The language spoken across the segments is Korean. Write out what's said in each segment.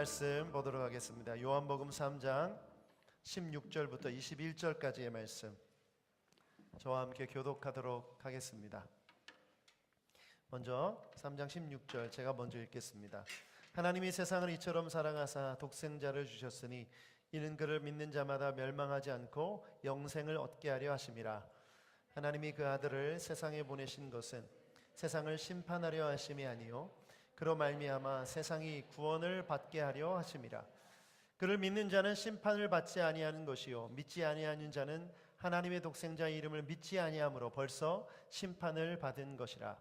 말씀 보도록 하겠습니다. 요한복음 3장 16절부터 21절까지의 말씀 저와 함께 교독하도록 하겠습니다. 먼저 3장 16절 제가 먼저 읽겠습니다. 하나님이 세상을 이처럼 사랑하사 독생자를 주셨으니 이는 그를 믿는 자마다 멸망하지 않고 영생을 얻게 하려 하심이라. 하나님이 그 아들을 세상에 보내신 것은 세상을 심판하려 하심이 아니요 그로 말미암아 세상이 구원을 받게 하려 하심이라. 그를 믿는 자는 심판을 받지 아니하는 것이요 믿지 아니하는 자는 하나님의 독생자의 이름을 믿지 아니하므로 벌써 심판을 받은 것이라.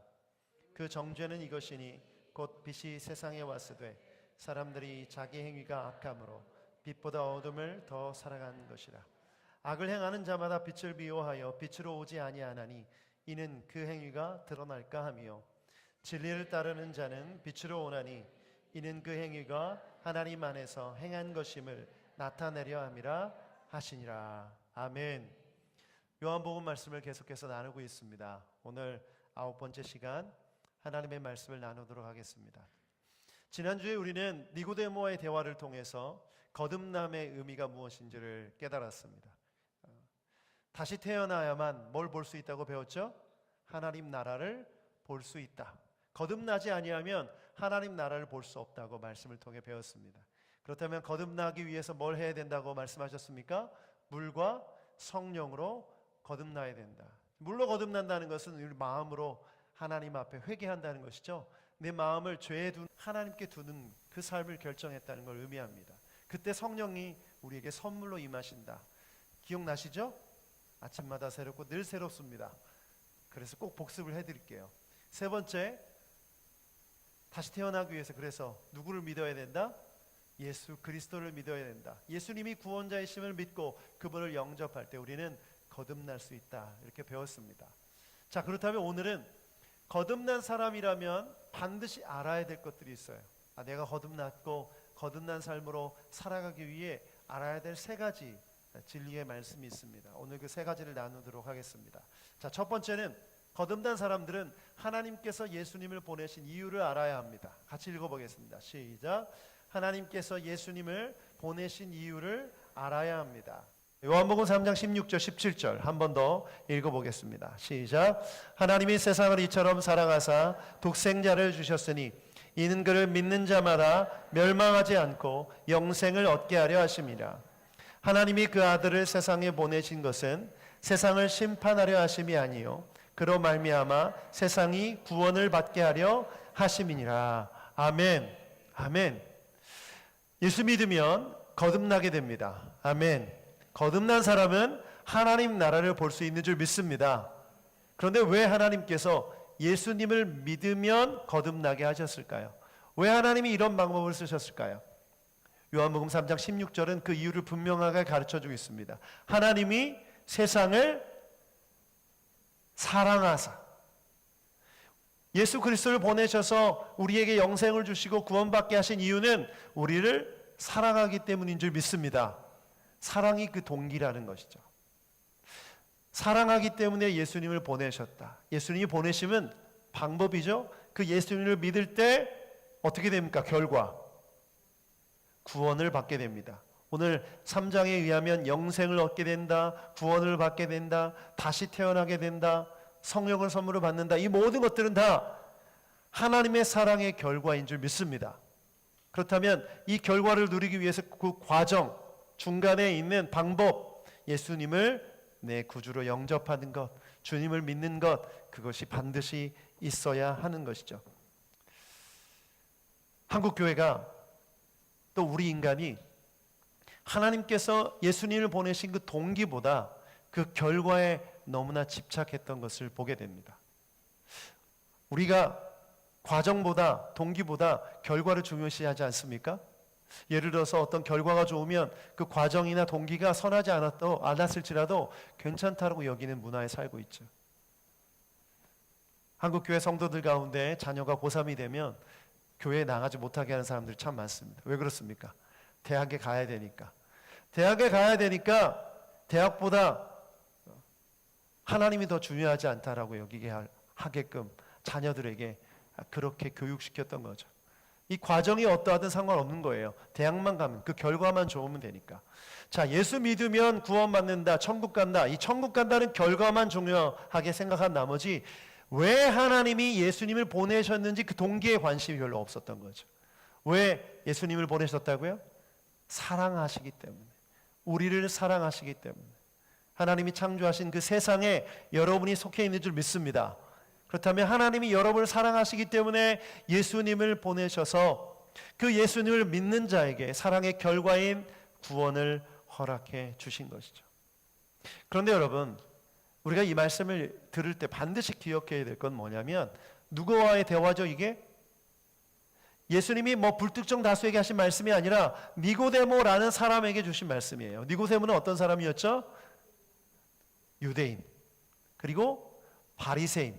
그 정죄는 이것이니 곧 빛이 세상에 왔으되 사람들이 자기 행위가 악함으로 빛보다 어둠을 더 사랑한 것이라. 악을 행하는 자마다 빛을 미워하여 빛으로 오지 아니하나니 이는 그 행위가 드러날까 하며 진리를 따르는 자는 빛으로 오나니 이는 그 행위가 하나님 안에서 행한 것임을 나타내려 함이라 하시니라. 아멘. 요한복음 말씀을 계속해서 나누고 있습니다. 오늘 9번째 시간 하나님의 말씀을 나누도록 하겠습니다. 지난주에 우리는 니고데모와의 대화를 통해서 거듭남의 의미가 무엇인지를 깨달았습니다. 다시 태어나야만 뭘 볼 수 있다고 배웠죠? 하나님 나라를 볼 수 있다. 거듭나지 아니하면 하나님 나라를 볼 수 없다고 말씀을 통해 배웠습니다. 그렇다면 거듭나기 위해서 뭘 해야 된다고 말씀하셨습니까? 물과 성령으로 거듭나야 된다. 물로 거듭난다는 것은 우리 마음으로 하나님 앞에 회개한다는 것이죠. 내 마음을 죄에 하나님께 두는 그 삶을 결정했다는 걸 의미합니다. 그때 성령이 우리에게 선물로 임하신다. 기억나시죠? 아침마다 새롭고 늘 새롭습니다. 그래서 꼭 복습을 해드릴게요. 세 번째, 다시 태어나기 위해서 그래서 누구를 믿어야 된다? 예수 그리스도를 믿어야 된다. 예수님이 구원자이심을 믿고 그분을 영접할 때 우리는 거듭날 수 있다. 이렇게 배웠습니다. 자, 그렇다면 오늘은 거듭난 사람이라면 반드시 알아야 될 것들이 있어요. 내가 거듭났고 거듭난 삶으로 살아가기 위해 알아야 될 세 가지 진리의 말씀이 있습니다. 오늘 그 세 가지를 나누도록 하겠습니다. 자, 첫 번째는 거듭난 사람들은 하나님께서 예수님을 보내신 이유를 알아야 합니다. 같이 읽어보겠습니다. 시작. 하나님께서 예수님을 보내신 이유를 알아야 합니다. 요한복음 3장 16절 17절 한 번 더 읽어보겠습니다. 시작. 하나님이 세상을 이처럼 사랑하사 독생자를 주셨으니 이는 그를 믿는 자마다 멸망하지 않고 영생을 얻게 하려 하심이라. 하나님이 그 아들을 세상에 보내신 것은 세상을 심판하려 하심이 아니요 그로 말미암아 세상이 구원을 받게 하려 하심이니라. 아멘. 아멘. 예수 믿으면 거듭나게 됩니다. 아멘. 거듭난 사람은 하나님 나라를 볼 수 있는 줄 믿습니다. 그런데 왜 하나님께서 예수님을 믿으면 거듭나게 하셨을까요? 왜 하나님이 이런 방법을 쓰셨을까요? 요한복음 3장 16절은 그 이유를 분명하게 가르쳐주고 있습니다. 하나님이 세상을 사랑하사 예수 그리스도를 보내셔서 우리에게 영생을 주시고 구원받게 하신 이유는 우리를 사랑하기 때문인 줄 믿습니다. 사랑이 그 동기라는 것이죠. 사랑하기 때문에 예수님을 보내셨다. 예수님이 보내심은 방법이죠. 그 예수님을 믿을 때 어떻게 됩니까? 결과 구원을 받게 됩니다. 오늘 3장에 의하면 영생을 얻게 된다, 구원을 받게 된다, 다시 태어나게 된다, 성령을 선물로 받는다. 이 모든 것들은 다 하나님의 사랑의 결과인 줄 믿습니다. 그렇다면 이 결과를 누리기 위해서 그 과정, 중간에 있는 방법, 예수님을 내 구주로 영접하는 것, 주님을 믿는 것, 그것이 반드시 있어야 하는 것이죠. 한국교회가 또 우리 인간이 하나님께서 예수님을 보내신 그 동기보다 그 결과에 너무나 집착했던 것을 보게 됩니다. 우리가 과정보다 동기보다 결과를 중요시하지 않습니까? 예를 들어서 어떤 결과가 좋으면 그 과정이나 동기가 선하지 않았을지라도 괜찮다고 여기는 문화에 살고 있죠. 한국교회 성도들 가운데 자녀가 고3이 되면 교회에 나가지 못하게 하는 사람들이 참 많습니다. 왜 그렇습니까? 대학에 가야 되니까. 대학에 가야 되니까 대학보다 하나님이 더 중요하지 않다라고 여기게 하게끔 자녀들에게 그렇게 교육시켰던 거죠. 이 과정이 어떠하든 상관없는 거예요. 대학만 가면, 그 결과만 좋으면 되니까. 자, 예수 믿으면 구원받는다, 천국 간다. 이 천국 간다는 결과만 중요하게 생각한 나머지 왜 하나님이 예수님을 보내셨는지 그 동기에 관심이 별로 없었던 거죠. 왜 예수님을 보내셨다고요? 사랑하시기 때문에. 우리를 사랑하시기 때문에. 하나님이 창조하신 그 세상에 여러분이 속해 있는 줄 믿습니다. 그렇다면 하나님이 여러분을 사랑하시기 때문에 예수님을 보내셔서 그 예수님을 믿는 자에게 사랑의 결과인 구원을 허락해 주신 것이죠. 그런데 여러분, 우리가 이 말씀을 들을 때 반드시 기억해야 될 건 뭐냐면, 누구와의 대화죠 이게? 예수님이 뭐 불특정 다수에게 하신 말씀이 아니라 니고데모라는 사람에게 주신 말씀이에요. 니고데모는 어떤 사람이었죠? 유대인, 그리고 바리새인,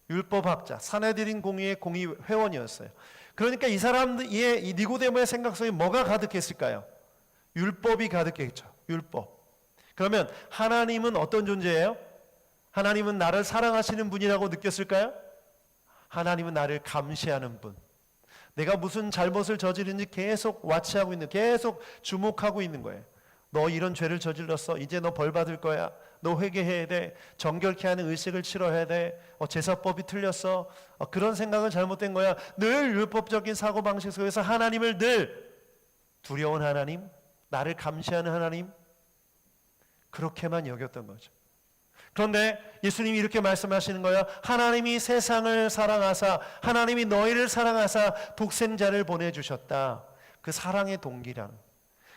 율법학자, 사내들인 공의의 공의 회원이었어요. 그러니까 이 사람의, 이 니고데모의 생각 속에 뭐가 가득했을까요? 율법이 가득했죠. 율법. 그러면 하나님은 어떤 존재예요? 하나님은 나를 사랑하시는 분이라고 느꼈을까요? 하나님은 나를 감시하는 분. 내가 무슨 잘못을 저지른지 계속 와치하고 있는, 계속 주목하고 있는 거예요. 너 이런 죄를 저질렀어. 이제 너 벌 받을 거야. 너 회개해야 돼. 정결케 하는 의식을 치러야 돼. 제사법이 틀렸어. 그런 생각은 잘못된 거야. 늘 율법적인 사고방식 속에서 하나님을 늘 두려운 하나님, 나를 감시하는 하나님, 그렇게만 여겼던 거죠. 그런데 예수님이 이렇게 말씀하시는 거예요. 하나님이 세상을 사랑하사, 하나님이 너희를 사랑하사 독생자를 보내주셨다. 그 사랑의 동기란,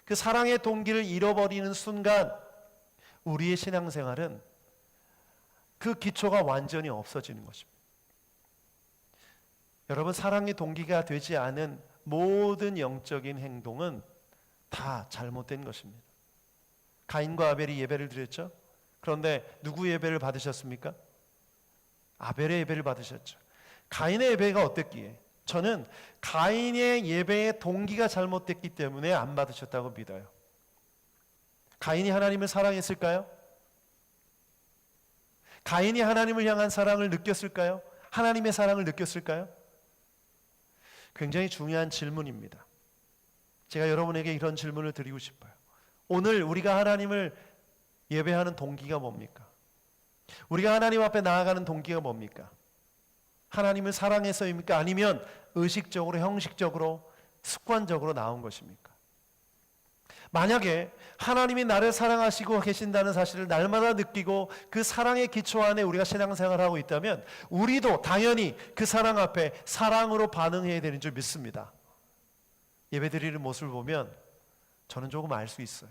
그 사랑의 동기를 잃어버리는 순간 우리의 신앙생활은 그 기초가 완전히 없어지는 것입니다. 여러분, 사랑의 동기가 되지 않은 모든 영적인 행동은 다 잘못된 것입니다. 가인과 아벨이 예배를 드렸죠. 그런데 누구 예배를 받으셨습니까? 아벨의 예배를 받으셨죠. 가인의 예배가 어땠기에? 저는 가인의 예배의 동기가 잘못됐기 때문에 안 받으셨다고 믿어요. 가인이 하나님을 사랑했을까요? 가인이 하나님을 향한 사랑을 느꼈을까요? 하나님의 사랑을 느꼈을까요? 굉장히 중요한 질문입니다. 제가 여러분에게 이런 질문을 드리고 싶어요. 오늘 우리가 하나님을 예배하는 동기가 뭡니까? 우리가 하나님 앞에 나아가는 동기가 뭡니까? 하나님을 사랑해서입니까? 아니면 의식적으로, 형식적으로, 습관적으로 나온 것입니까? 만약에 하나님이 나를 사랑하시고 계신다는 사실을 날마다 느끼고 그 사랑의 기초 안에 우리가 신앙생활을 하고 있다면 우리도 당연히 그 사랑 앞에 사랑으로 반응해야 되는 줄 믿습니다. 예배드리는 모습을 보면 저는 조금 알 수 있어요.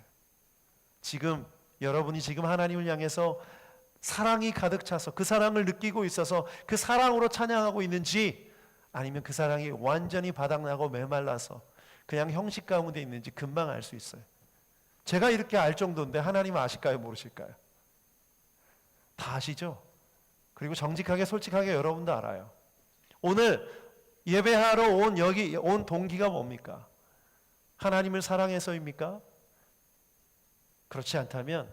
지금 여러분이 지금 하나님을 향해서 사랑이 가득 차서 그 사랑을 느끼고 있어서 그 사랑으로 찬양하고 있는지, 아니면 그 사랑이 완전히 바닥나고 메말라서 그냥 형식 가운데 있는지 금방 알 수 있어요. 제가 이렇게 알 정도인데 하나님은 아실까요? 모르실까요? 다 아시죠? 그리고 정직하게 솔직하게 여러분도 알아요. 오늘 예배하러 온 동기가 뭡니까? 하나님을 사랑해서입니까? 그렇지 않다면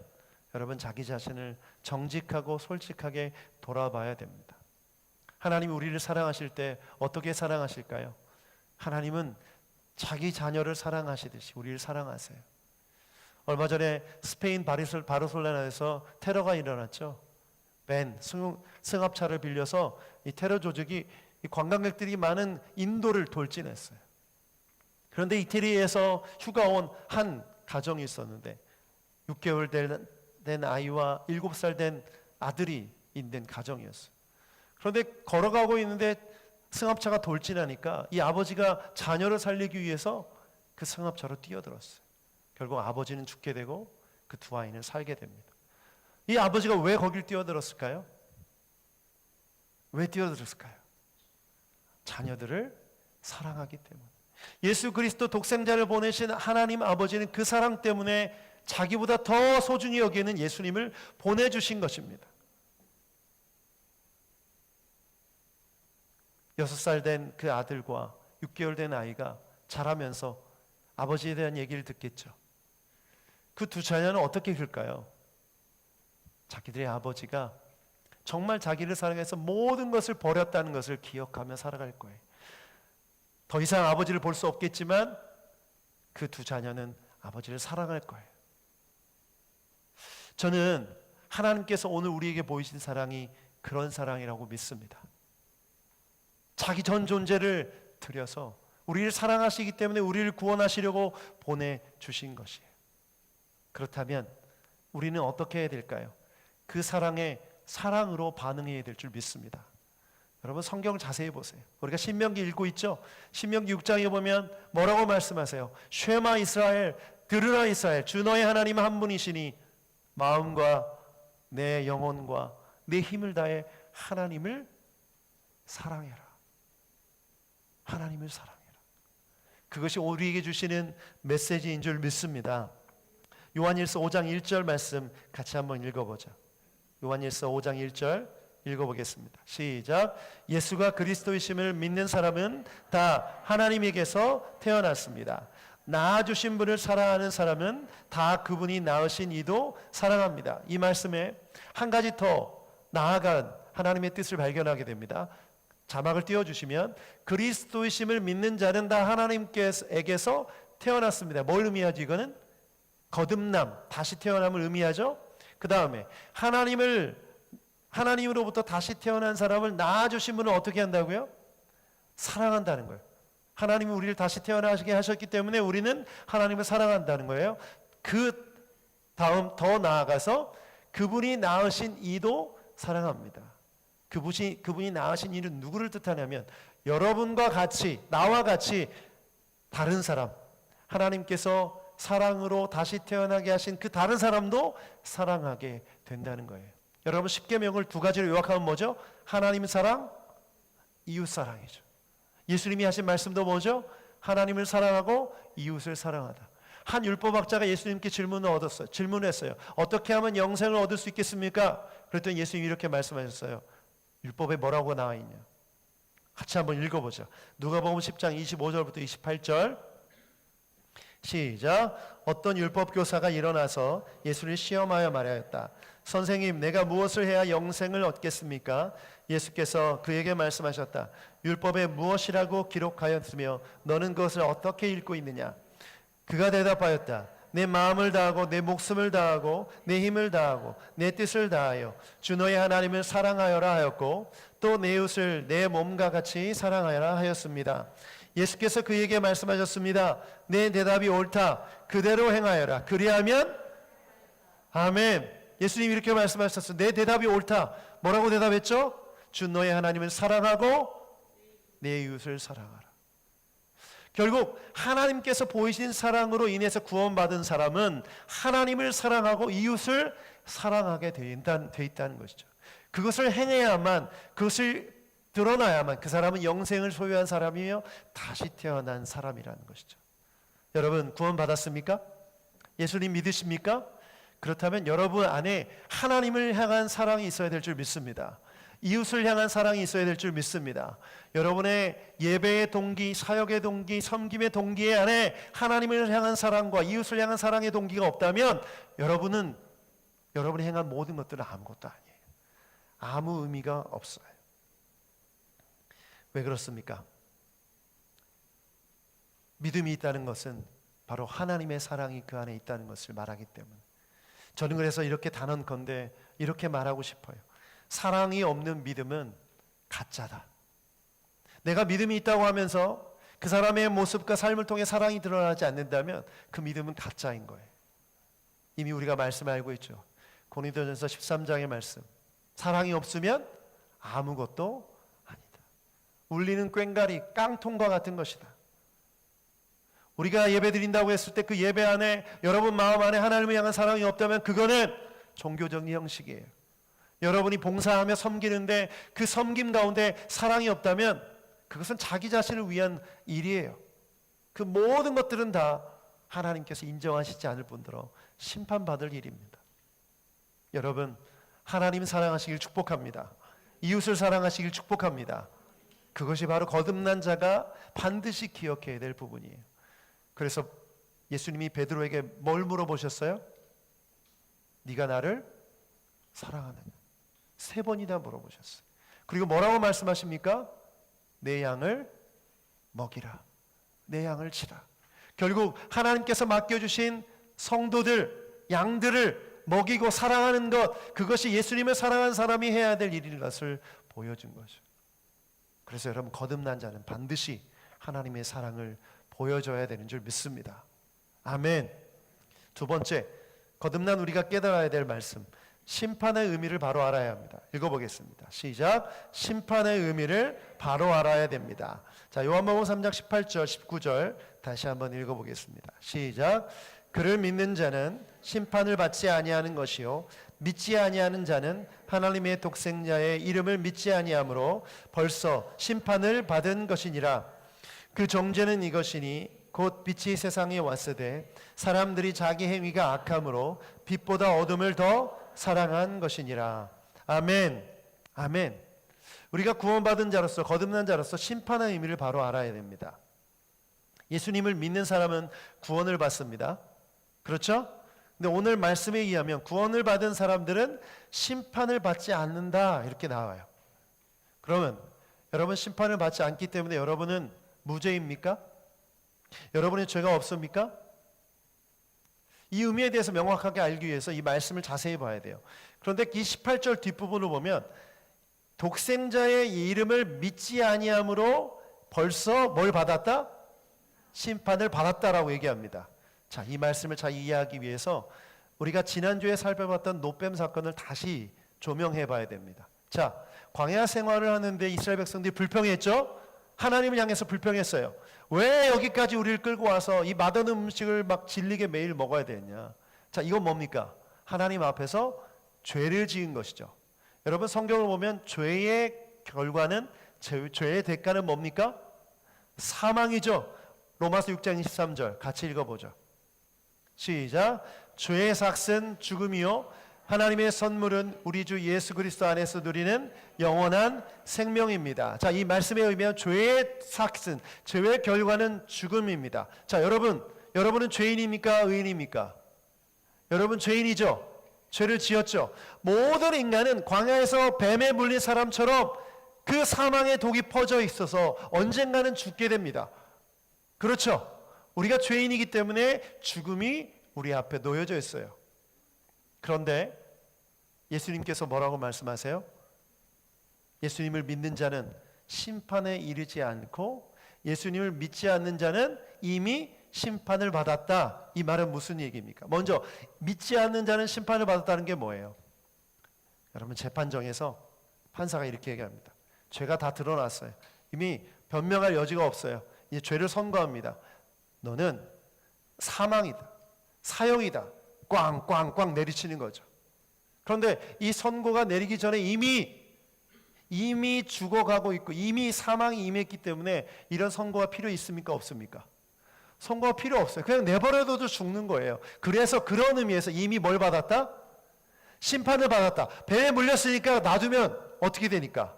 여러분, 자기 자신을 정직하고 솔직하게 돌아봐야 됩니다. 하나님이 우리를 사랑하실 때 어떻게 사랑하실까요? 하나님은 자기 자녀를 사랑하시듯이 우리를 사랑하세요. 얼마 전에 스페인 바르셀로나에서 테러가 일어났죠. 승합차를 빌려서 이 테러 조직이 이 관광객들이 많은 인도를 돌진했어요. 그런데 이태리에서 휴가 온 한 가정이 있었는데 6개월 된 아이와 7살 된 아들이 있는 가정이었어요. 그런데 걸어가고 있는데 승합차가 돌진하니까 이 아버지가 자녀를 살리기 위해서 그 승합차로 뛰어들었어요. 결국 아버지는 죽게 되고 그 두 아이는 살게 됩니다. 이 아버지가 왜 거길 뛰어들었을까요? 왜 뛰어들었을까요? 자녀들을 사랑하기 때문에. 예수 그리스도 독생자를 보내신 하나님 아버지는 그 사랑 때문에 자기보다 더 소중히 여기는 예수님을 보내주신 것입니다. 6살 된 그 아들과 6개월 된 아이가 자라면서 아버지에 대한 얘기를 듣겠죠. 그 두 자녀는 어떻게 클까요? 자기들의 아버지가 정말 자기를 사랑해서 모든 것을 버렸다는 것을 기억하며 살아갈 거예요. 더 이상 아버지를 볼 수 없겠지만 그 두 자녀는 아버지를 사랑할 거예요. 저는 하나님께서 오늘 우리에게 보이신 사랑이 그런 사랑이라고 믿습니다. 자기 전 존재를 들여서 우리를 사랑하시기 때문에 우리를 구원하시려고 보내주신 것이에요. 그렇다면 우리는 어떻게 해야 될까요? 그 사랑에 사랑으로 반응해야 될 줄 믿습니다. 여러분 성경을 자세히 보세요. 우리가 신명기 읽고 있죠? 신명기 6장에 보면 뭐라고 말씀하세요? 쉐마 이스라엘, 들으라 이스라엘, 주 너의 하나님 한 분이시니 마음과 내 영혼과 내 힘을 다해 하나님을 사랑해라. 하나님을 사랑해라. 그것이 우리에게 주시는 메시지인 줄 믿습니다. 요한일서 5장 1절 말씀 같이 한번 읽어보죠. 요한일서 5장 1절 읽어보겠습니다. 시작. 예수가 그리스도이심을 믿는 사람은 다 하나님에게서 태어났습니다. 낳아주신 분을 사랑하는 사람은 다 그분이 낳으신 이도 사랑합니다. 이 말씀에 한 가지 더 나아간 하나님의 뜻을 발견하게 됩니다. 자막을 띄워주시면 그리스도이심을 믿는 자는 다 하나님께서 태어났습니다. 뭘 의미하죠? 이거는 거듭남, 다시 태어남을 의미하죠. 그 다음에 하나님으로부터 다시 태어난 사람을 낳아주신 분은 어떻게 한다고요? 사랑한다는 거예요. 하나님이 우리를 다시 태어나게 하셨기 때문에 우리는 하나님을 사랑한다는 거예요. 그 다음 더 나아가서 그분이 낳으신 이도 사랑합니다. 그분이 낳으신 이는 누구를 뜻하냐면 여러분과 같이, 나와 같이 다른 사람, 하나님께서 사랑으로 다시 태어나게 하신 그 다른 사람도 사랑하게 된다는 거예요. 여러분 십계명을 두 가지로 요약하면 뭐죠? 하나님 사랑, 이웃 사랑이죠. 예수님이 하신 말씀도 뭐죠? 하나님을 사랑하고 이웃을 사랑하다. 한 율법학자가 예수님께 질문했어요. 어떻게 하면 영생을 얻을 수 있겠습니까? 그랬더니 예수님이 이렇게 말씀하셨어요. 율법에 뭐라고 나와 있냐? 같이 한번 읽어보죠. 누가복음 10장 25절부터 28절 시작. 어떤 율법 교사가 일어나서 예수를 시험하여 말하였다. 선생님, 내가 무엇을 해야 영생을 얻겠습니까? 예수께서 그에게 말씀하셨다. 율법에 무엇이라고 기록하였으며 너는 그것을 어떻게 읽고 있느냐? 그가 대답하였다. 내 마음을 다하고 내 목숨을 다하고 내 힘을 다하고 내 뜻을 다하여 주 너의 하나님을 사랑하여라 하였고 또 내 이웃을 내 몸과 같이 사랑하여라 하였습니다. 예수께서 그에게 말씀하셨습니다. 내 대답이 옳다. 그대로 행하여라. 그리하면 아멘. 예수님이 이렇게 말씀하셨어요. 내 대답이 옳다. 뭐라고 대답했죠? 주 너의 하나님을 사랑하고 내 이웃을 사랑하라. 결국 하나님께서 보이신 사랑으로 인해서 구원받은 사람은 하나님을 사랑하고 이웃을 사랑하게 돼 있다는 것이죠. 그것을 행해야만, 그것을 드러나야만 그 사람은 영생을 소유한 사람이며 다시 태어난 사람이라는 것이죠. 여러분 구원받았습니까? 예수님 믿으십니까? 그렇다면 여러분 안에 하나님을 향한 사랑이 있어야 될 줄 믿습니다. 이웃을 향한 사랑이 있어야 될 줄 믿습니다. 여러분의 예배의 동기, 사역의 동기, 섬김의 동기 안에 하나님을 향한 사랑과 이웃을 향한 사랑의 동기가 없다면 여러분이 행한 모든 것들은 아무것도 아니에요. 아무 의미가 없어요. 왜 그렇습니까? 믿음이 있다는 것은 바로 하나님의 사랑이 그 안에 있다는 것을 말하기 때문에 저는 그래서 이렇게 단언컨대 이렇게 말하고 싶어요. 사랑이 없는 믿음은 가짜다. 내가 믿음이 있다고 하면서 그 사람의 모습과 삶을 통해 사랑이 드러나지 않는다면 그 믿음은 가짜인 거예요. 이미 우리가 말씀 알고 있죠. 고린도전서 13장의 말씀. 사랑이 없으면 아무것도 아니다. 울리는 꽹과리, 깡통과 같은 것이다. 우리가 예배 드린다고 했을 때 그 예배 안에 여러분 마음 안에 하나님을 향한 사랑이 없다면 그거는 종교적인 형식이에요. 여러분이 봉사하며 섬기는데 그 섬김 가운데 사랑이 없다면 그것은 자기 자신을 위한 일이에요. 그 모든 것들은 다 하나님께서 인정하시지 않을 뿐더러 심판받을 일입니다. 여러분 하나님 사랑하시길 축복합니다. 이웃을 사랑하시길 축복합니다. 그것이 바로 거듭난 자가 반드시 기억해야 될 부분이에요. 그래서 예수님이 베드로에게 뭘 물어보셨어요? 네가 나를 사랑하느냐? 3번이나 물어보셨어요. 그리고 뭐라고 말씀하십니까? 내 양을 먹이라. 내 양을 치라. 결국 하나님께서 맡겨주신 성도들, 양들을 먹이고 사랑하는 것, 그것이 예수님을 사랑하는 사람이 해야 될 일인 것을 보여준 거죠. 그래서 여러분, 거듭난 자는 반드시 하나님의 사랑을 보여줘야 되는 줄 믿습니다. 아멘. 두 번째, 거듭난 우리가 깨달아야 될 말씀, 심판의 의미를 바로 알아야 합니다. 읽어보겠습니다. 시작. 심판의 의미를 바로 알아야 됩니다. 자, 요한복음 3장 18절 19절 다시 한번 읽어보겠습니다. 시작. 그를 믿는 자는 심판을 받지 아니하는 것이요 믿지 아니하는 자는 하나님의 독생자의 이름을 믿지 아니하므로 벌써 심판을 받은 것이니라. 그 정죄는 이것이니 곧 빛이 세상에 왔으되 사람들이 자기 행위가 악함으로 빛보다 어둠을 더 사랑한 것이니라. 아멘. 아멘. 우리가 구원받은 자로서, 거듭난 자로서 심판의 의미를 바로 알아야 됩니다. 예수님을 믿는 사람은 구원을 받습니다. 그렇죠? 근데 오늘 말씀에 의하면 구원을 받은 사람들은 심판을 받지 않는다, 이렇게 나와요. 그러면 여러분, 심판을 받지 않기 때문에 여러분은 무죄입니까? 여러분의 죄가 없습니까? 이 의미에 대해서 명확하게 알기 위해서 이 말씀을 자세히 봐야 돼요. 그런데 이 18절 뒷부분을 보면 독생자의 이름을 믿지 아니함으로 벌써 뭘 받았다? 심판을 받았다라고 얘기합니다. 자, 이 말씀을 잘 이해하기 위해서 우리가 지난주에 살펴봤던 노뱀 사건을 다시 조명해 봐야 됩니다. 자, 광야 생활을 하는데 이스라엘 백성들이 불평했죠? 하나님을 향해서 불평했어요. 왜 여기까지 우리를 끌고 와서 이 맛없는 음식을 막 질리게 매일 먹어야 되냐? 자, 이건 뭡니까? 하나님 앞에서 죄를 지은 것이죠. 여러분, 성경을 보면 죄의 결과는, 죄의 대가는 뭡니까? 사망이죠. 로마서 6장 23절 같이 읽어보죠. 시작. 죄의 삭은 죽음이요 하나님의 선물은 우리 주 예수 그리스도 안에서 누리는 영원한 생명입니다. 자, 이 말씀에 의하면 죄의 삭은, 죄의 결과는 죽음입니다. 자, 여러분은 죄인입니까? 의인입니까? 여러분 죄인이죠. 죄를 지었죠. 모든 인간은 광야에서 뱀에 물린 사람처럼 그 사망의 독이 퍼져 있어서 언젠가는 죽게 됩니다. 그렇죠? 우리가 죄인이기 때문에 죽음이 우리 앞에 놓여져 있어요. 그런데 예수님께서 뭐라고 말씀하세요? 예수님을 믿는 자는 심판에 이르지 않고 예수님을 믿지 않는 자는 이미 심판을 받았다. 이 말은 무슨 얘기입니까? 먼저 믿지 않는 자는 심판을 받았다는 게 뭐예요? 여러분, 재판정에서 판사가 이렇게 얘기합니다. 죄가 다 드러났어요. 이미 변명할 여지가 없어요. 이제 죄를 선고합니다. 너는 사망이다, 사형이다, 꽝꽝꽝 내리치는 거죠. 그런데 이 선고가 내리기 전에 이미 죽어가고 있고 이미 사망이 임했기 때문에 이런 선고가 필요 있습니까? 없습니까? 선고가 필요 없어요. 그냥 내버려둬도 죽는 거예요. 그래서 그런 의미에서 이미 뭘 받았다? 심판을 받았다. 배에 물렸으니까 놔두면 어떻게 되니까?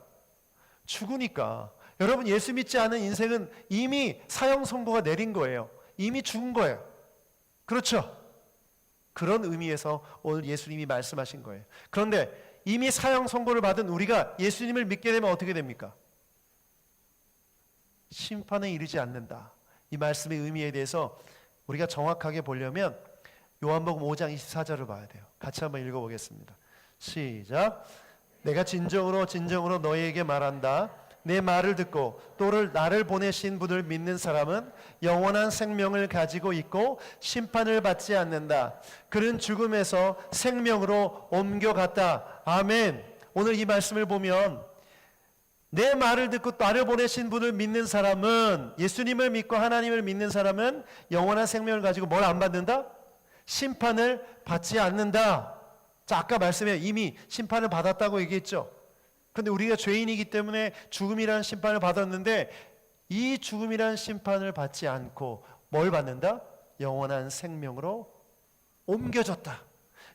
죽으니까. 여러분, 예수 믿지 않은 인생은 이미 사형 선고가 내린 거예요. 이미 죽은 거예요. 그렇죠? 그런 의미에서 오늘 예수님이 말씀하신 거예요. 그런데 이미 사형 선고를 받은 우리가 예수님을 믿게 되면 어떻게 됩니까? 심판에 이르지 않는다. 이 말씀의 의미에 대해서 우리가 정확하게 보려면 요한복음 5장 24절을 봐야 돼요. 같이 한번 읽어보겠습니다. 시작. 내가 진정으로 너희에게 말한다. 내 말을 듣고 또 나를 보내신 분을 믿는 사람은 영원한 생명을 가지고 있고 심판을 받지 않는다. 그는 죽음에서 생명으로 옮겨갔다. 아멘. 오늘 이 말씀을 보면 내 말을 듣고 나를 보내신 분을 믿는 사람은, 예수님을 믿고 하나님을 믿는 사람은 영원한 생명을 가지고 뭘 안 받는다? 심판을 받지 않는다. 자, 아까 말씀에 이미 심판을 받았다고 얘기했죠. 그런데 우리가 죄인이기 때문에 죽음이라는 심판을 받았는데 이 죽음이라는 심판을 받지 않고 뭘 받는다? 영원한 생명으로 옮겨졌다.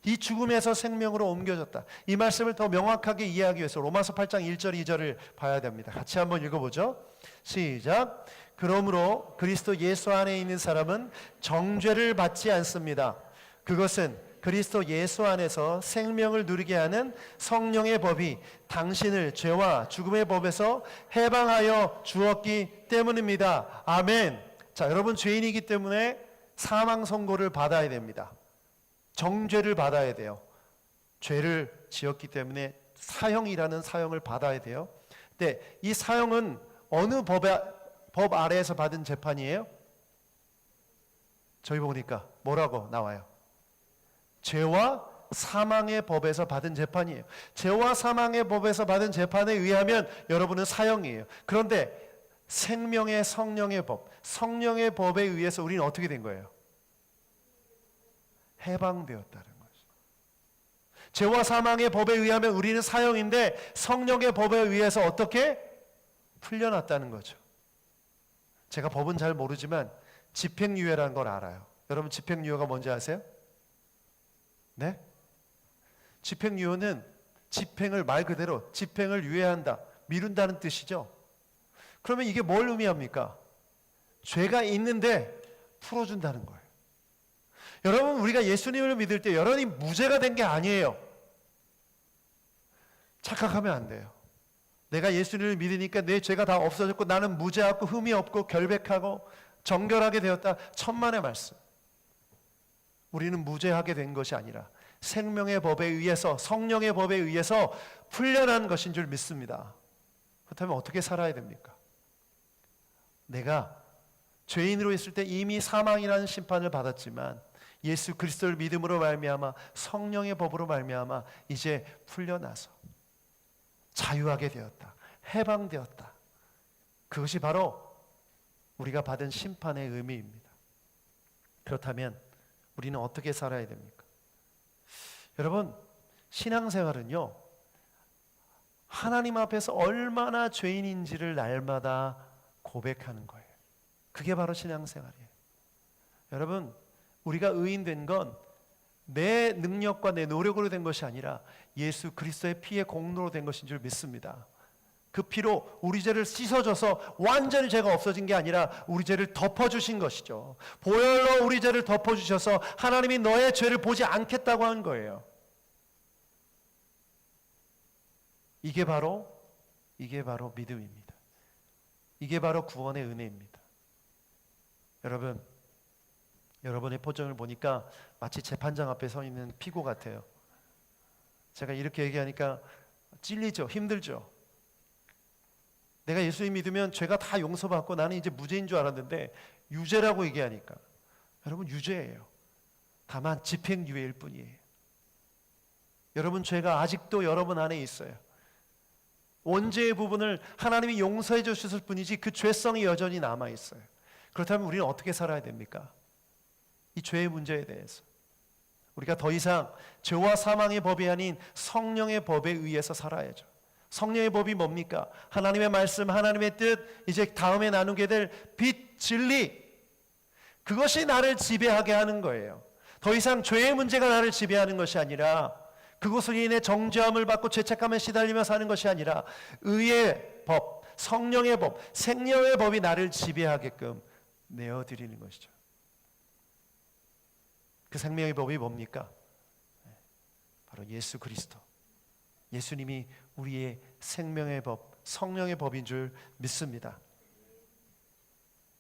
이 죽음에서 생명으로 옮겨졌다. 이 말씀을 더 명확하게 이해하기 위해서 로마서 8장 1절 2절을 봐야 됩니다. 같이 한번 읽어보죠. 시작. 그러므로 그리스도 예수 안에 있는 사람은 정죄를 받지 않습니다. 그것은 그리스도 예수 안에서 생명을 누리게 하는 성령의 법이 당신을 죄와 죽음의 법에서 해방하여 주었기 때문입니다. 아멘. 자, 여러분 죄인이기 때문에 사망 선고를 받아야 됩니다. 정죄를 받아야 돼요. 죄를 지었기 때문에 사형이라는 사형을 받아야 돼요. 근데 이 사형은 어느 법 아래에서 받은 재판이에요? 저희 보니까 뭐라고 나와요? 죄와 사망의 법에서 받은 재판이에요. 죄와 사망의 법에서 받은 재판에 의하면 여러분은 사형이에요. 그런데 생명의 성령의 법, 성령의 법에 의해서 우리는 어떻게 된 거예요? 해방되었다는 거죠. 죄와 사망의 법에 의하면 우리는 사형인데 성령의 법에 의해서 어떻게? 풀려났다는 거죠. 제가 법은 잘 모르지만 집행유예라는 걸 알아요. 여러분 집행유예가 뭔지 아세요? 네? 집행유예는 집행을 말 그대로 집행을 유예한다, 미룬다는 뜻이죠. 그러면 이게 뭘 의미합니까? 죄가 있는데 풀어준다는 거예요. 여러분 우리가 예수님을 믿을 때 여러분이 무죄가 된 게 아니에요. 착각하면 안 돼요. 내가 예수님을 믿으니까 내 죄가 다 없어졌고 나는 무죄하고 흠이 없고 결백하고 정결하게 되었다. 천만의 말씀. 우리는 무죄하게 된 것이 아니라 생명의 법에 의해서, 성령의 법에 의해서 풀려난 것인 줄 믿습니다. 그렇다면 어떻게 살아야 됩니까? 내가 죄인으로 있을 때 이미 사망이라는 심판을 받았지만 예수 그리스도를 믿음으로 말미암아 성령의 법으로 말미암아 이제 풀려나서 자유하게 되었다, 해방되었다. 그것이 바로 우리가 받은 심판의 의미입니다. 그렇다면 우리는 어떻게 살아야 됩니까? 여러분 신앙생활은요, 하나님 앞에서 얼마나 죄인인지를 날마다 고백하는 거예요. 그게 바로 신앙생활이에요. 여러분 우리가 의인된 건 내 능력과 내 노력으로 된 것이 아니라 예수 그리스도의 피의 공로로 된 것인 줄 믿습니다. 그 피로 우리 죄를 씻어줘서 완전히 죄가 없어진 게 아니라 우리 죄를 덮어주신 것이죠. 보혈로 우리 죄를 덮어주셔서 하나님이 너의 죄를 보지 않겠다고 한 거예요. 이게 바로 믿음입니다. 이게 바로 구원의 은혜입니다. 여러분, 여러분의 표정을 보니까 마치 재판장 앞에 서 있는 피고 같아요. 제가 이렇게 얘기하니까 찔리죠? 힘들죠? 내가 예수님 믿으면 죄가 다 용서받고 나는 이제 무죄인 줄 알았는데 유죄라고 얘기하니까 여러분 유죄예요. 다만 집행유예일 뿐이에요. 여러분 죄가 아직도 여러분 안에 있어요. 원죄의 부분을 하나님이 용서해 주셨을 뿐이지 그 죄성이 여전히 남아있어요. 그렇다면 우리는 어떻게 살아야 됩니까? 이 죄의 문제에 대해서 우리가 더 이상 죄와 사망의 법이 아닌 성령의 법에 의해서 살아야죠. 성령의 법이 뭡니까? 하나님의 말씀, 하나님의 뜻, 이제 다음에 나누게 될 빛, 진리, 그것이 나를 지배하게 하는 거예요. 더 이상 죄의 문제가 나를 지배하는 것이 아니라 그것으로 인해 정죄함을 받고 죄책감에 시달리며 사는 것이 아니라 의의 법, 성령의 법, 생명의 법이 나를 지배하게끔 내어드리는 것이죠. 그 생명의 법이 뭡니까? 바로 예수 그리스도. 예수님이 우리의 생명의 법, 성령의 법인 줄 믿습니다.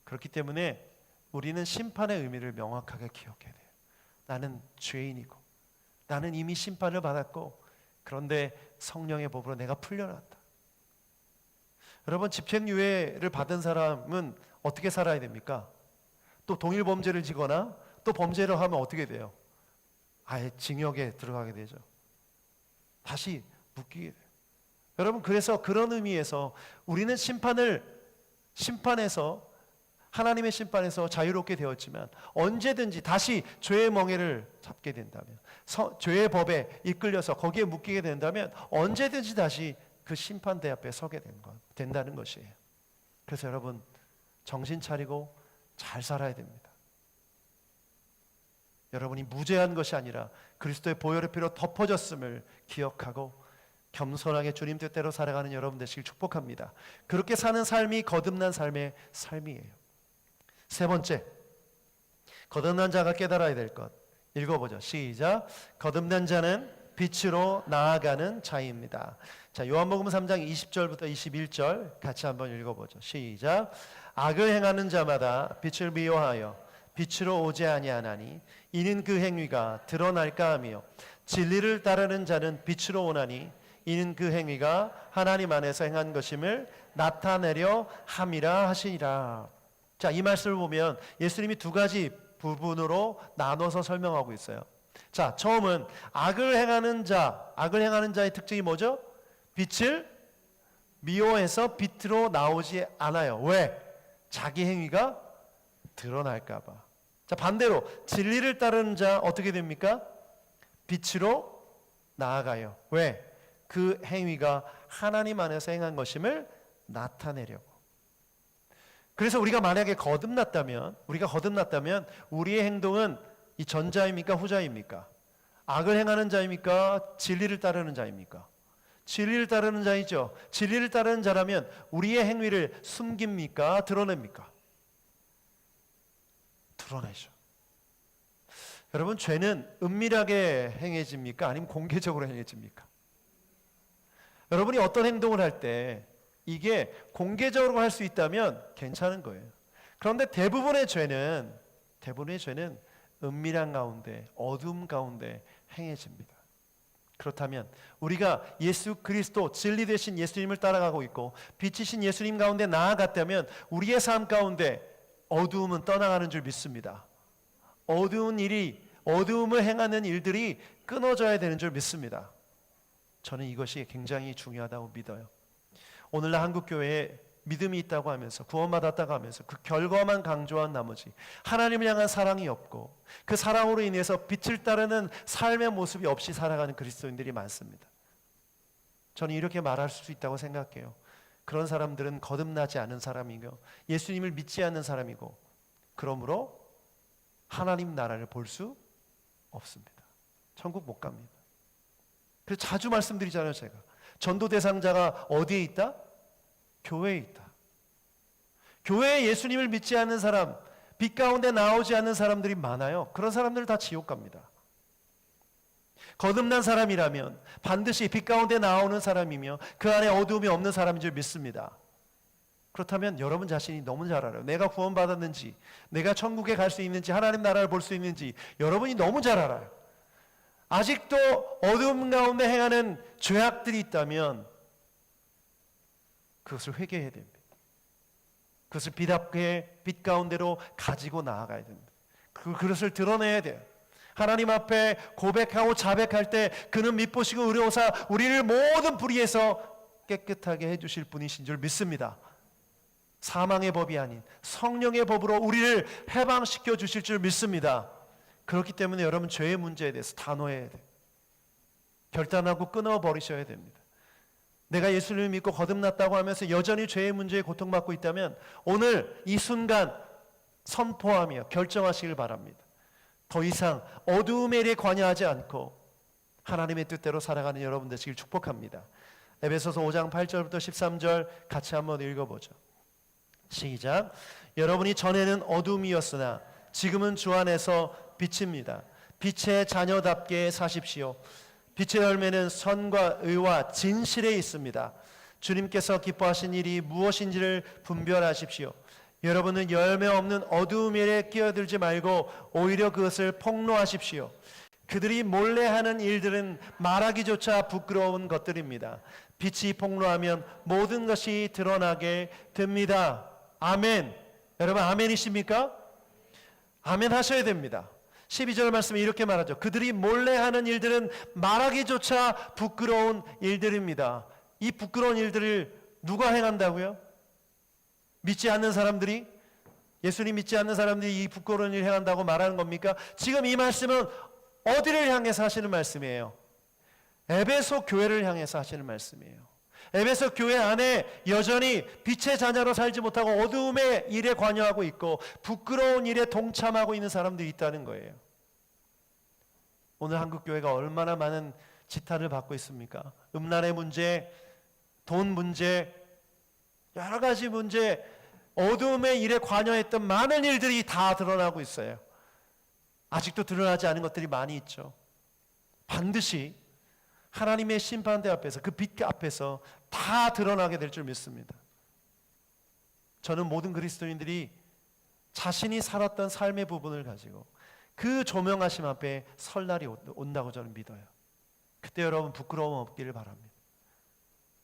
그렇기 때문에 우리는 심판의 의미를 명확하게 기억해야 돼요. 나는 죄인이고 나는 이미 심판을 받았고 그런데 성령의 법으로 내가 풀려났다. 여러분 집행유예를 받은 사람은 어떻게 살아야 됩니까? 또 동일 범죄를 지거나 또 범죄를 하면 어떻게 돼요? 아예 징역에 들어가게 되죠. 다시 묶이게 돼요. 여러분 그래서 그런 의미에서 우리는 심판에서 하나님의 심판에서 자유롭게 되었지만 언제든지 다시 죄의 멍에를 잡게 된다면 죄의 법에 이끌려서 거기에 묶이게 된다면 언제든지 다시 그 심판대 앞에 서게 된다는 것이에요. 그래서 여러분 정신 차리고 잘 살아야 됩니다. 여러분이 무죄한 것이 아니라 그리스도의 보혈의 피로 덮어졌음을 기억하고 겸손하게 주님 뜻대로 살아가는 여러분 되시길 축복합니다. 그렇게 사는 삶이 거듭난 삶의 삶이에요. 세 번째, 거듭난 자가 깨달아야 될 것, 읽어보죠. 시작. 거듭난 자는 빛으로 나아가는 자입니다. 자, 요한복음 3장 20절부터 21절 같이 한번 읽어보죠. 시작. 악을 행하는 자마다 빛을 미워하여 빛으로 오지 아니하나니 이는 그 행위가 드러날까 하며 진리를 따르는 자는 빛으로 오나니 이는 그 행위가 하나님 안에서 행한 것임을 나타내려 함이라 하시니라. 자, 이 말씀을 보면 예수님이 두 가지 부분으로 나눠서 설명하고 있어요. 자, 처음은 악을 행하는 자의 특징이 뭐죠? 빛을 미워해서 빛으로 나오지 않아요. 왜? 자기 행위가 드러날까 봐. 자, 반대로 진리를 따르는 자 어떻게 됩니까? 빛으로 나아가요. 왜? 그 행위가 하나님 안에서 행한 것임을 나타내려고. 그래서 우리가 만약에 거듭났다면 우리의 행동은 이 전자입니까? 후자입니까? 악을 행하는 자입니까? 진리를 따르는 자입니까? 진리를 따르는 자이죠. 진리를 따르는 자라면 우리의 행위를 숨깁니까? 드러냅니까? 드러내죠. 여러분, 죄는 은밀하게 행해집니까? 아니면 공개적으로 행해집니까? 여러분이 어떤 행동을 할 때 이게 공개적으로 할 수 있다면 괜찮은 거예요. 그런데 대부분의 죄는 은밀한 가운데, 어둠 가운데 행해집니다. 그렇다면 우리가 예수 그리스도 진리 되신 예수님을 따라가고 있고 빛이신 예수님 가운데 나아갔다면 우리의 삶 가운데 어두움은 떠나가는 줄 믿습니다. 어두움을 행하는 일들이 끊어져야 되는 줄 믿습니다. 저는 이것이 굉장히 중요하다고 믿어요. 오늘날 한국교회에 믿음이 있다고 하면서 구원받았다고 하면서 그 결과만 강조한 나머지 하나님을 향한 사랑이 없고 그 사랑으로 인해서 빛을 따르는 삶의 모습이 없이 살아가는 그리스도인들이 많습니다. 저는 이렇게 말할 수 있다고 생각해요. 그런 사람들은 거듭나지 않은 사람이고 예수님을 믿지 않는 사람이고 그러므로 하나님 나라를 볼 수 없습니다. 천국 못 갑니다. 그래서 자주 말씀드리잖아요. 제가 전도 대상자가 어디에 있다? 교회에 있다. 교회에 예수님을 믿지 않는 사람, 빛 가운데 나오지 않는 사람들이 많아요. 그런 사람들은 다 지옥 갑니다. 거듭난 사람이라면 반드시 빛 가운데 나오는 사람이며 그 안에 어두움이 없는 사람인 줄 믿습니다. 그렇다면 여러분 자신이 너무 잘 알아요. 내가 구원받았는지, 내가 천국에 갈 수 있는지, 하나님 나라를 볼 수 있는지 여러분이 너무 잘 알아요. 아직도 어두움 가운데 행하는 죄악들이 있다면 그것을 회개해야 됩니다. 그것을 빛 가운데로 가지고 나아가야 됩니다. 그것을 드러내야 돼요. 하나님 앞에 고백하고 자백할 때 그는 미쁘시고 의로우사 우리를 모든 불의에서 깨끗하게 해주실 분이신 줄 믿습니다. 사망의 법이 아닌 성령의 법으로 우리를 해방시켜 주실 줄 믿습니다. 그렇기 때문에 여러분 죄의 문제에 대해서 단호해야 돼요. 결단하고 끊어버리셔야 됩니다. 내가 예수님을 믿고 거듭났다고 하면서 여전히 죄의 문제에 고통받고 있다면 오늘 이 순간 선포하며 결정하시길 바랍니다. 더 이상 어두움의 일에 관여하지 않고 하나님의 뜻대로 살아가는 여러분 되시길 축복합니다. 에베소서 5장 8절부터 13절 같이 한번 읽어보죠. 시작. 여러분이 전에는 어둠이었으나 지금은 주 안에서 빛입니다. 빛의 자녀답게 사십시오. 빛의 열매는 선과 의와 진실에 있습니다. 주님께서 기뻐하신 일이 무엇인지를 분별하십시오. 여러분은 열매 없는 어두움 일에 끼어들지 말고 오히려 그것을 폭로하십시오. 그들이 몰래 하는 일들은 말하기조차 부끄러운 것들입니다. 빛이 폭로하면 모든 것이 드러나게 됩니다. 아멘. 여러분 아멘이십니까? 아멘 하셔야 됩니다. 12절 말씀에 이렇게 말하죠. 그들이 몰래 하는 일들은 말하기조차 부끄러운 일들입니다. 이 부끄러운 일들을 누가 행한다고요? 믿지 않는 사람들이? 예수님 믿지 않는 사람들이 이 부끄러운 일을 행한다고 말하는 겁니까? 지금 이 말씀은 어디를 향해서 하시는 말씀이에요? 에베소 교회를 향해서 하시는 말씀이에요. 에베소 교회 안에 여전히 빛의 자녀로 살지 못하고 어두움의 일에 관여하고 있고 부끄러운 일에 동참하고 있는 사람들이 있다는 거예요. 오늘 한국교회가 얼마나 많은 지탄을 받고 있습니까? 음란의 문제, 돈 문제, 여러 가지 문제, 어두움의 일에 관여했던 많은 일들이 다 드러나고 있어요. 아직도 드러나지 않은 것들이 많이 있죠. 반드시 하나님의 심판대 앞에서, 그 빛 앞에서 다 드러나게 될 줄 믿습니다. 저는 모든 그리스도인들이 자신이 살았던 삶의 부분을 가지고 그 조명하심 앞에 설 날이 온다고 저는 믿어요. 그때 여러분 부끄러움 없기를 바랍니다.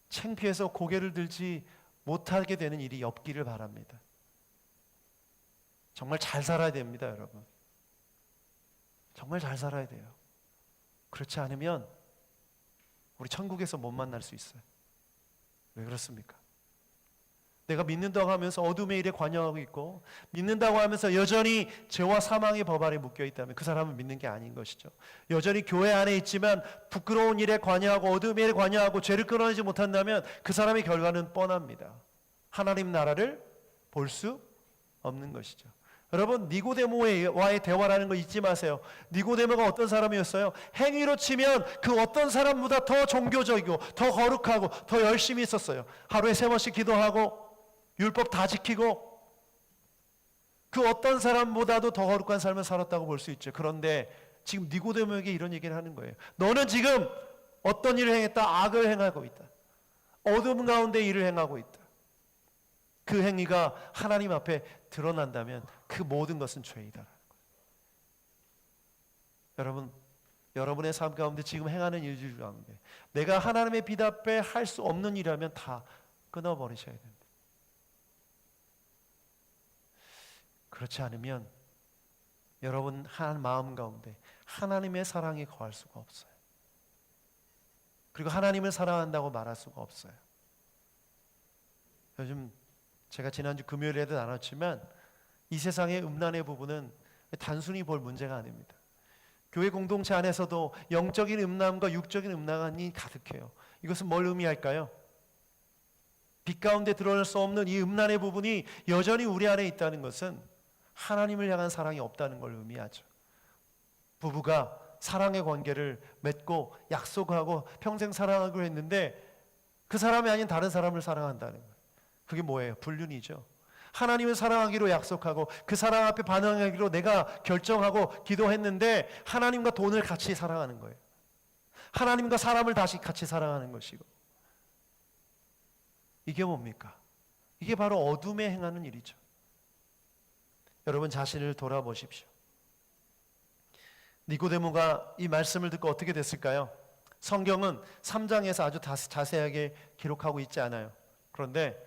창피해서 고개를 들지 못하게 되는 일이 없기를 바랍니다. 정말 잘 살아야 됩니다, 여러분. 정말 잘 살아야 돼요. 그렇지 않으면 우리 천국에서 못 만날 수 있어요. 왜 그렇습니까? 내가 믿는다고 하면서 어둠의 일에 관여하고 있고, 믿는다고 하면서 여전히 죄와 사망의 법 아래 묶여 있다면 그 사람은 믿는 게 아닌 것이죠. 여전히 교회 안에 있지만 부끄러운 일에 관여하고 어둠의 일에 관여하고 죄를 끊어내지 못한다면 그 사람의 결과는 뻔합니다. 하나님 나라를 볼 수 없는 것이죠. 여러분, 니고데모와의 대화라는 거 잊지 마세요. 니고데모가 어떤 사람이었어요? 행위로 치면 그 어떤 사람보다 더 종교적이고 더 거룩하고 더 열심히 있었어요. 하루에 3번씩 기도하고 율법 다 지키고 그 어떤 사람보다도 더 거룩한 삶을 살았다고 볼 수 있죠. 그런데 지금 니고데모에게 이런 얘기를 하는 거예요. 너는 지금 어떤 일을 행했다? 악을 행하고 있다. 어둠 가운데 일을 행하고 있다. 그 행위가 하나님 앞에 드러난다면 그 모든 것은 죄이다. 여러분, 여러분의 삶 가운데 지금 행하는 일들 가운데 내가 하나님의 빛 앞에 할 수 없는 일이라면 다 끊어버리셔야 됩니다. 그렇지 않으면 여러분 한 마음 가운데 하나님의 사랑이 거할 수가 없어요. 그리고 하나님을 사랑한다고 말할 수가 없어요. 요즘 제가 지난주 금요일에도 나눴지만 이 세상의 음란의 부분은 단순히 볼 문제가 아닙니다. 교회 공동체 안에서도 영적인 음란과 육적인 음란이 가득해요. 이것은 뭘 의미할까요? 빛 가운데 드러날 수 없는 이 음란의 부분이 여전히 우리 안에 있다는 것은 하나님을 향한 사랑이 없다는 걸 의미하죠. 부부가 사랑의 관계를 맺고 약속하고 평생 사랑하기로 했는데 그 사람이 아닌 다른 사람을 사랑한다는 거예요. 그게 뭐예요? 불륜이죠. 하나님을 사랑하기로 약속하고 그 사랑 앞에 반응하기로 내가 결정하고 기도했는데 하나님과 돈을 같이 사랑하는 거예요. 하나님과 사람을 다시 같이 사랑하는 것이고, 이게 뭡니까? 이게 바로 어둠에 행하는 일이죠. 여러분 자신을 돌아보십시오. 니고데모가 이 말씀을 듣고 어떻게 됐을까요? 성경은 3장에서 아주 자세하게 기록하고 있지 않아요. 그런데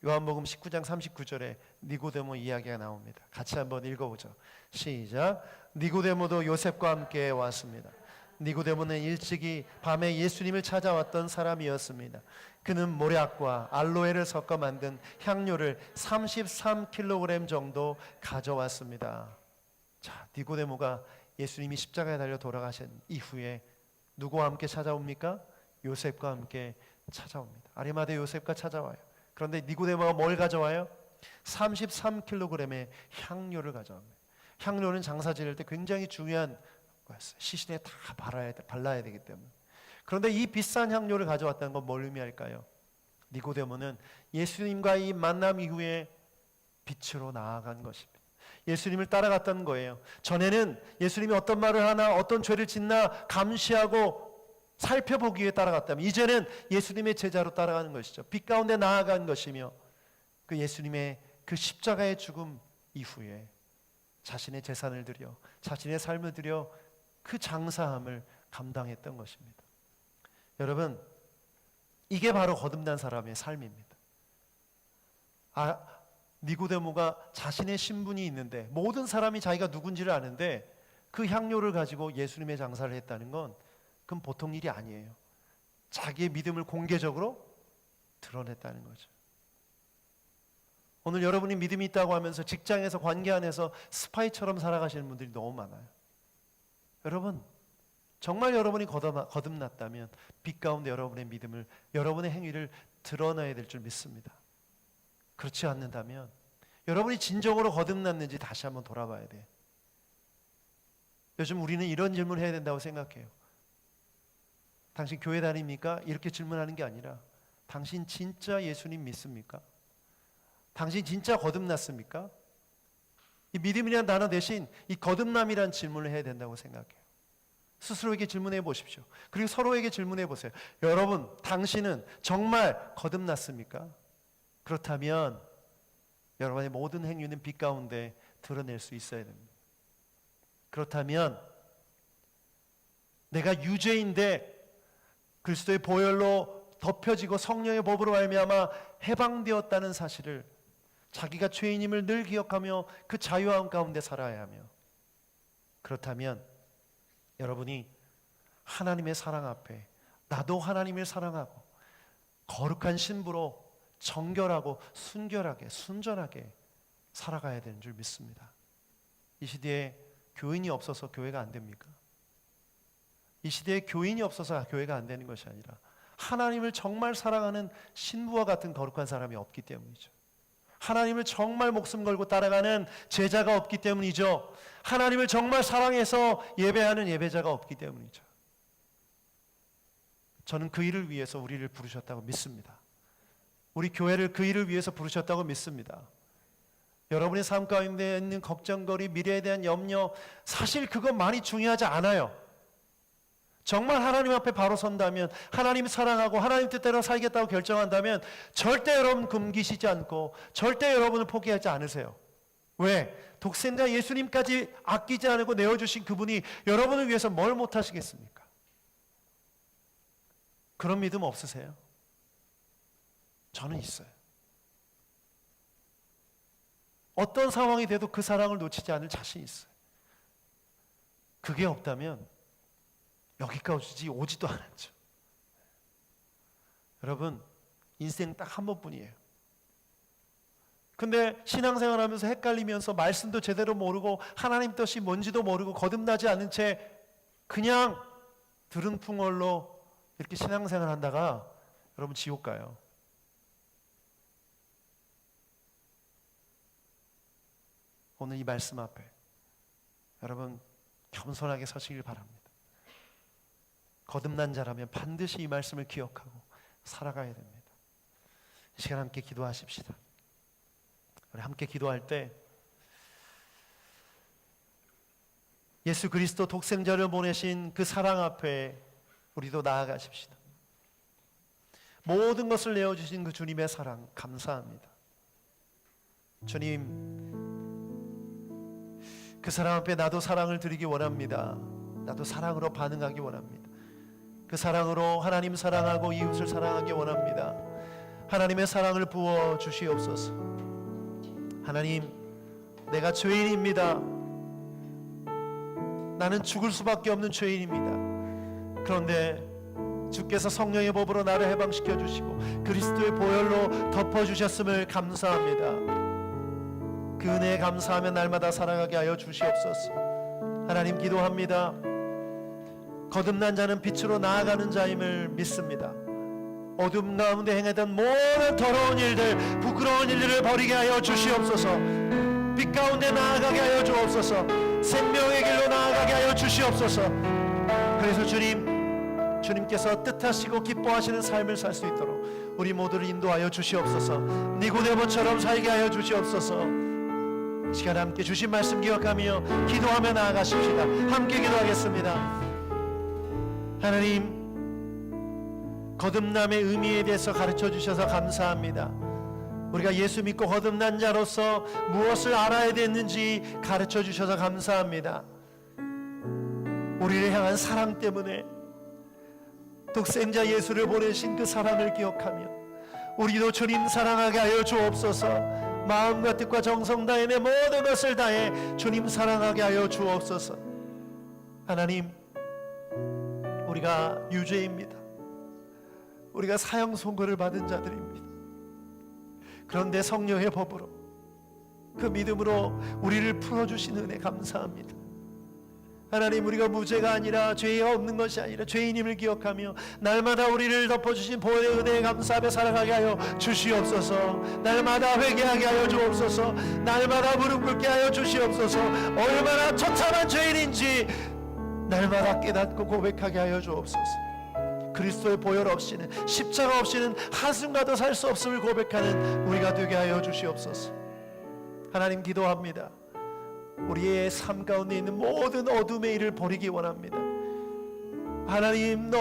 요한복음 19장 39절에 니고데모 이야기가 나옵니다. 같이 한번 읽어보죠. 시작. 니고데모도 요셉과 함께 왔습니다. 니고데모는 일찍이 밤에 예수님을 찾아왔던 사람이었습니다. 그는 모략과 알로에를 섞어 만든 향료를 33kg 정도 가져왔습니다. 자, 니고데모가 예수님이 십자가에 달려 돌아가신 이후에 누구와 함께 찾아옵니까? 요셉과 함께 찾아옵니다. 아리마대 요셉과 찾아와요. 그런데 니고데모가 뭘 가져와요? 33kg의 향료를 가져옵니다. 향료는 장사 지낼 때 굉장히 중요한 거였어요. 시신에 다 발라야 되기 때문에. 그런데 이 비싼 향료를 가져왔다는 건 뭘 의미할까요? 니고데모는 예수님과의 만남 이후에 빛으로 나아간 것입니다. 예수님을 따라갔다는 거예요. 전에는 예수님이 어떤 말을 하나 어떤 죄를 짓나 감시하고 살펴보기 위해 따라갔다면 이제는 예수님의 제자로 따라가는 것이죠. 빛 가운데 나아간 것이며 그 예수님의 그 십자가의 죽음 이후에 자신의 재산을 들여 자신의 삶을 들여 그 장사함을 감당했던 것입니다. 여러분, 이게 바로 거듭난 사람의 삶입니다. 니고데모가 자신의 신분이 있는데 모든 사람이 자기가 누군지를 아는데 그 향료를 가지고 예수님의 장사를 했다는 건 그건 보통 일이 아니에요. 자기의 믿음을 공개적으로 드러냈다는 거죠. 오늘 여러분이 믿음이 있다고 하면서 직장에서 관계 안에서 스파이처럼 살아가시는 분들이 너무 많아요. 여러분, 정말 여러분이 거듭났다면 빛 가운데 여러분의 믿음을, 여러분의 행위를 드러내야 될 줄 믿습니다. 그렇지 않는다면 여러분이 진정으로 거듭났는지 다시 한번 돌아봐야 돼. 요즘 우리는 이런 질문을 해야 된다고 생각해요. 당신 교회 다닙니까? 이렇게 질문하는 게 아니라 당신 진짜 예수님 믿습니까? 당신 진짜 거듭났습니까? 이 믿음이라는 단어 대신 이 거듭남이라는 질문을 해야 된다고 생각해요. 스스로에게 질문해 보십시오. 그리고 서로에게 질문해 보세요. 여러분, 당신은 정말 거듭났습니까? 그렇다면 여러분의 모든 행위는 빛 가운데 드러낼 수 있어야 됩니다. 그렇다면 내가 유죄인데 그리스도의 보혈로 덮여지고 성령의 법으로 말미암아 해방되었다는 사실을, 자기가 죄인임을 늘 기억하며 그 자유함 가운데 살아야 하며, 그렇다면 여러분이 하나님의 사랑 앞에 나도 하나님을 사랑하고 거룩한 신부로 정결하고 순결하게 순전하게 살아가야 되는 줄 믿습니다. 이 시대에 교인이 없어서 교회가 안 됩니까? 이 시대에 교인이 없어서 교회가 안 되는 것이 아니라 하나님을 정말 사랑하는 신부와 같은 거룩한 사람이 없기 때문이죠. 하나님을 정말 목숨 걸고 따라가는 제자가 없기 때문이죠. 하나님을 정말 사랑해서 예배하는 예배자가 없기 때문이죠. 저는 그 일을 위해서 우리를 부르셨다고 믿습니다. 우리 교회를 그 일을 위해서 부르셨다고 믿습니다. 여러분의 삶 가운데 있는 걱정거리, 미래에 대한 염려, 사실 그거 많이 중요하지 않아요. 정말 하나님 앞에 바로 선다면, 하나님 사랑하고 하나님 뜻대로 살겠다고 결정한다면 절대 여러분 굶기시지 않고 절대 여러분을 포기하지 않으세요. 왜? 독생자 예수님까지 아끼지 않고 내어주신 그분이 여러분을 위해서 뭘 못하시겠습니까? 그런 믿음 없으세요? 저는 있어요. 어떤 상황이 돼도 그 사랑을 놓치지 않을 자신이 있어요. 그게 없다면 여기까지 오지도 않았죠. 여러분, 인생 딱 한 번뿐이에요. 근데 신앙생활 하면서 헷갈리면서 말씀도 제대로 모르고 하나님 뜻이 뭔지도 모르고 거듭나지 않은 채 그냥 들은 풍월로 이렇게 신앙생활 한다가 여러분 지옥 가요. 오늘 이 말씀 앞에 여러분 겸손하게 서시길 바랍니다. 거듭난 자라면 반드시 이 말씀을 기억하고 살아가야 됩니다. 이 시간 함께 기도하십시다. 우리 함께 기도할 때 예수 그리스도 독생자를 보내신 그 사랑 앞에 우리도 나아가십시다. 모든 것을 내어주신 그 주님의 사랑 감사합니다. 주님, 그 사랑 앞에 나도 사랑을 드리기 원합니다. 나도 사랑으로 반응하기 원합니다. 그 사랑으로 하나님 사랑하고 이웃을 사랑하기 원합니다. 하나님의 사랑을 부어 주시옵소서. 하나님, 내가 죄인입니다. 나는 죽을 수밖에 없는 죄인입니다. 그런데 주께서 성령의 법으로 나를 해방시켜 주시고 그리스도의 보혈로 덮어주셨음을 감사합니다. 그 은혜에 감사하며 날마다 살아가게 하여 주시옵소서. 하나님, 기도합니다. 거듭난 자는 빛으로 나아가는 자임을 믿습니다. 어둠 가운데 행하던 모든 더러운 일들, 부끄러운 일들을 버리게 하여 주시옵소서. 빛 가운데 나아가게 하여 주옵소서. 생명의 길로 나아가게 하여 주시옵소서. 그래서 주님께서 뜻하시고 기뻐하시는 삶을 살 수 있도록 우리 모두를 인도하여 주시옵소서. 니고데모처럼 살게 하여 주시옵소서. 시간 함께 주신 말씀 기억하며 기도하며 나아가십시다. 함께 기도하겠습니다. 하나님, 거듭남의 의미에 대해서 가르쳐 주셔서 감사합니다. 우리가 예수 믿고 거듭난 자로서 무엇을 알아야 되는지 가르쳐 주셔서 감사합니다. 우리를 향한 사랑 때문에 독생자 예수를 보내신 그 사랑을 기억하며 우리도 주님 사랑하게 하여 주옵소서. 마음과 뜻과 정성 다해 내 모든 것을 다해 주님 사랑하게 하여 주옵소서. 하나님, 우리가 유죄입니다. 우리가 사형 선고를 받은 자들입니다. 그런데 성령의 법으로 그 믿음으로 우리를 풀어주신 은혜 감사합니다. 하나님, 우리가 무죄가 아니라 죄가 없는 것이 아니라 죄인임을 기억하며 날마다 우리를 덮어주신 보혈의 은혜에 감사하며 살아가게 하여 주시옵소서. 날마다 회개하게 하여 주옵소서. 날마다 무릎 꿇게 하여 주시옵소서. 얼마나 처참한 죄인인지 날마다 깨닫고 고백하게 하여 주옵소서. 그리스도의 보혈 없이는, 십자가 없이는 한순간도 살 수 없음을 고백하는 우리가 되게 하여 주시옵소서. 하나님, 기도합니다. 우리의 삶 가운데 있는 모든 어둠의 일을 버리기 원합니다. 하나님,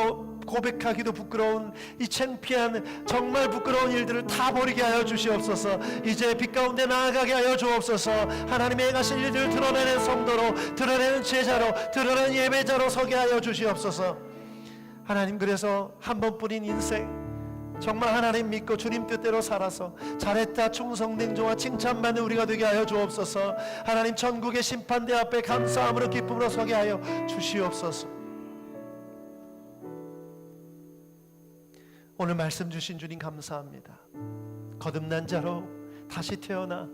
고백하기도 부끄러운 이 창피한 정말 부끄러운 일들을 다 버리게 하여 주시옵소서. 이제 빛 가운데 나아가게 하여 주옵소서. 하나님의 행하신 일들을 드러내는 성도로, 드러내는 제자로, 드러내는 예배자로 서게 하여 주시옵소서. 하나님, 그래서 한 번뿐인 인생 정말 하나님 믿고 주님 뜻대로 살아서 잘했다 충성냉정와 칭찬받는 우리가 되게 하여 주옵소서. 하나님, 천국의 심판대 앞에 감사함으로 기쁨으로 서게 하여 주시옵소서. 오늘 말씀 주신 주님 감사합니다. 거듭난 자로 다시 태어나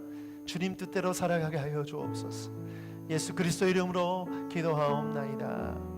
주님 뜻대로 살아가게 하여 주옵소서. 예수 그리스도 이름으로 기도하옵나이다.